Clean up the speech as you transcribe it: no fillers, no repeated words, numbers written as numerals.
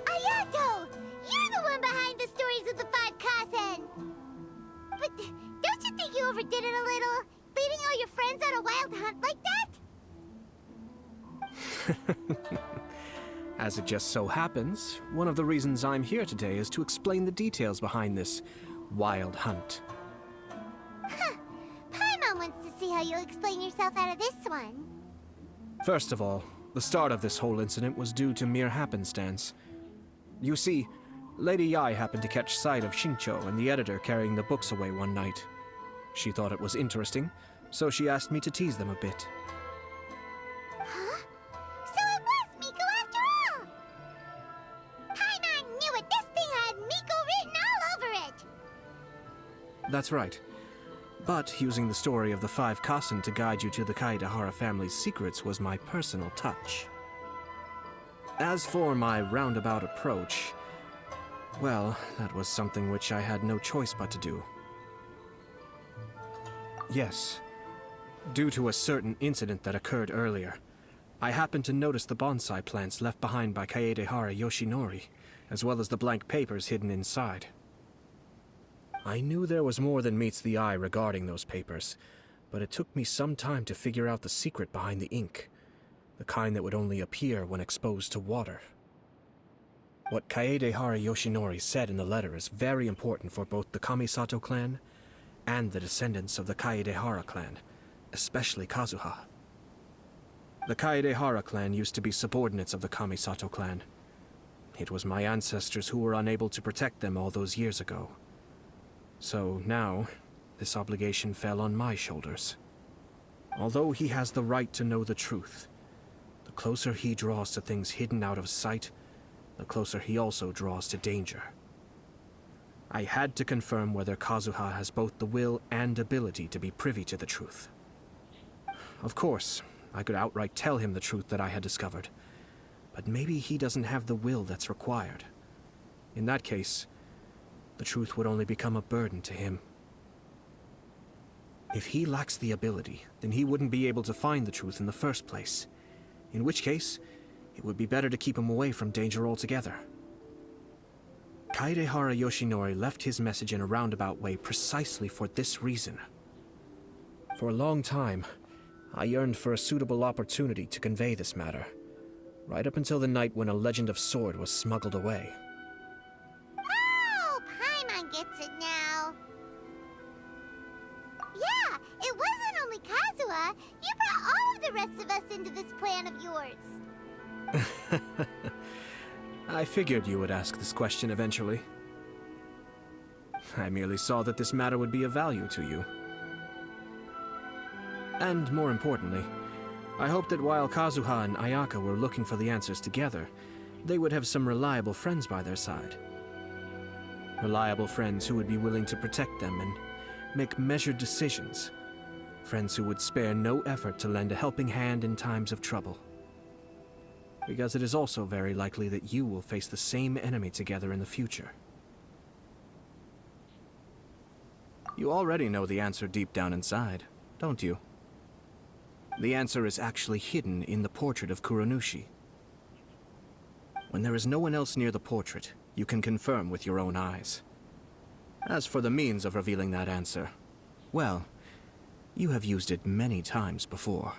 Aято! You're the one behind the stories of the five cousin! But don't you think you overdid it a little? Leading all your friends on a wild hunt like that? As it just so happens, one of the reasons I'm here today is to explain the details behind this wild hunt. Huh. Paimon wants to see how you explain yourself out of this one. First of all, the start of this whole incident was due to mere happenstance. You see, Lady Yai happened to catch sight of Shincho and the editor carrying the books away one night. She thought it was interesting, so she asked me to tease them a bit. Huh? So it was Miko after all! Paimon knew it! This thing had Miko written all over it! That's right. But using the story of the five cousin to guide you to the Kaedehara family's secrets was my personal touch. As for my roundabout approach, well, that was something which I had no choice but to do. Yes, due to a certain incident that occurred earlier, I happened to notice the bonsai plants left behind by Kaedehara Yoshinori, as well as the blank papers hidden inside. I knew there was more than meets the eye regarding those papers, but it took me some time to figure out the secret behind the ink, the kind that would only appear when exposed to water. What Kaedehara Yoshinori said in the letter is very important for both the Kamisato clan and the descendants of the Kaedehara clan, especially Kazuha. The Kaedehara clan used to be subordinates of the Kamisato clan. It was my ancestors who were unable to protect them all those years ago. So now, this obligation fell on my shoulders. Although he has the right to know the truth, the closer he draws to things hidden out of sight, the closer he also draws to danger. I had to confirm whether Kazuha has both the will and ability to be privy to the truth. Of course, I could outright tell him the truth that I had discovered, but maybe he doesn't have the will that's required. In that case, the truth would only become a burden to him. If he lacks the ability, then he wouldn't be able to find the truth in the first place. In which case, it would be better to keep him away from danger altogether. Kaedehara Yoshinori left his message in a roundabout way precisely for this reason. For a long time, I yearned for a suitable opportunity to convey this matter, right up until the night when a legend of sword was smuggled away. Oh, Paimon gets it now. Yeah, it wasn't only Kazuha. You brought all of the rest of us into this plan of yours. I figured you would ask this question eventually. I merely saw that this matter would be of value to you. And more importantly, I hoped that while Kazuha and Ayaka were looking for the answers together, they would have some reliable friends by their side. Reliable friends who would be willing to protect them and make measured decisions. Friends who would spare no effort to lend a helping hand in times of trouble. Because it is also very likely that you will face the same enemy together in the future. You already know the answer deep down inside, don't you? The answer is actually hidden in the portrait of Kuronushi. When there is no one else near the portrait, you can confirm with your own eyes. As for the means of revealing that answer, well, you have used it many times before.